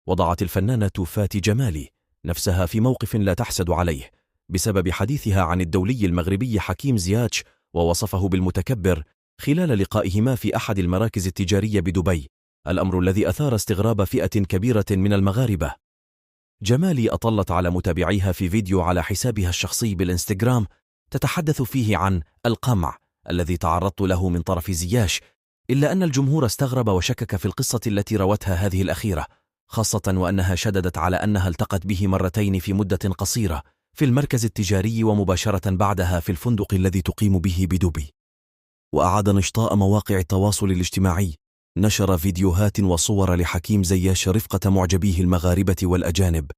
وضعت الفنانة فاتي جمالي نفسها في موقف لا تحسد عليه بسبب حديثها عن الدولي المغربي حكيم زياتش، ووصفه بالمتكبر خلال لقائهما في أحد المراكز التجارية بدبي، الأمر الذي أثار استغراب فئة كبيرة من المغاربة. جمالي أطلت على متابعيها في فيديو على حسابها الشخصي بالإنستغرام تتحدث فيه عن القمع الذي تعرضت له من طرف زياش، إلا أن الجمهور استغرب وشكك في القصة التي روتها هذه الأخيرة، خاصة وأنها شددت على أنها التقت به مرتين في مدة قصيرة في المركز التجاري ومباشرة بعدها في الفندق الذي تقيم به بدبي. وأعاد نشطاء مواقع التواصل الاجتماعي نشر فيديوهات وصور لحكيم زياش رفقة معجبيه المغاربة والأجانب،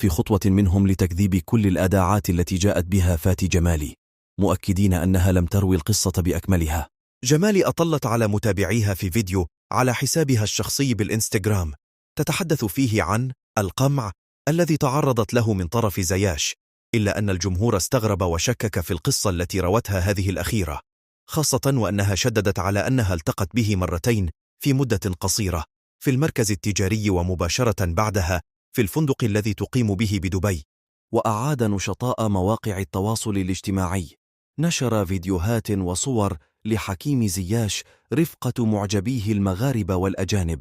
في خطوة منهم لتكذيب كل الأداعات التي جاءت بها فاتي جمالي، مؤكدين أنها لم تروي القصة بأكملها. جمالي أطلت على متابعيها في فيديو على حسابها الشخصي بالإنستغرام تتحدث فيه عن القمع الذي تعرضت له من طرف زياش، إلا أن الجمهور استغرب وشكك في القصة التي روتها هذه الأخيرة، خاصة وأنها شددت على أنها التقت به مرتين في مدة قصيرة في المركز التجاري ومباشرة بعدها في الفندق الذي تقيم به بدبي. وأعاد نشطاء مواقع التواصل الاجتماعي نشر فيديوهات وصور لحكيم زياش رفقة معجبيه المغاربة والأجانب،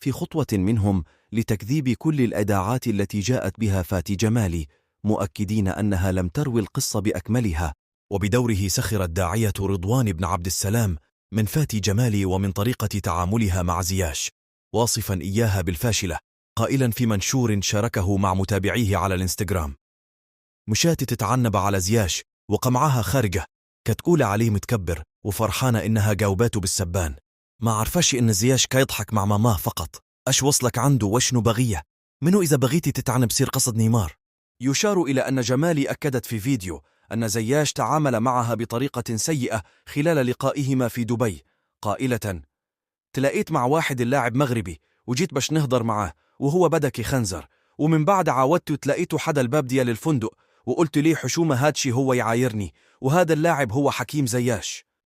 في خطوة منهم لتكذيب كل الأداعات التي جاءت بها فاتي جمالي، مؤكدين أنها لم تروي القصة بأكملها. وبدوره سخر الداعية رضوان بن عبد السلام من فاتي جمالي ومن طريقة تعاملها مع زياش، واصفا إياها بالفاشلة، قائلا في منشور شاركه مع متابعيه على الانستغرام: مشات تتعنب على زياش وقمعها خارجة، كتقول عليه متكبر وفرحانة إنها جاوباته بالسبان، ما عرفش إن زياش كيضحك مع ماماه فقط، أش وصلك عنده وشنو بغية منو إذا بغيتي تتعنب بصير قصد نيمار. يشار إلى أن جمالي أكدت في فيديو أن زياش تعامل معها بطريقة سيئة خلال لقائهما في دبي، قائلة: تلاقيت مع واحد اللاعب مغربي وجيت باش نهضر معاه وهو بدك يخنزر، ومن بعد عاودته تلاقيته حدا الباب ديال الفندق وقلت ليه حشومة هادشي هو يعايرني، وهذا اللاعب هو حكيم زياش.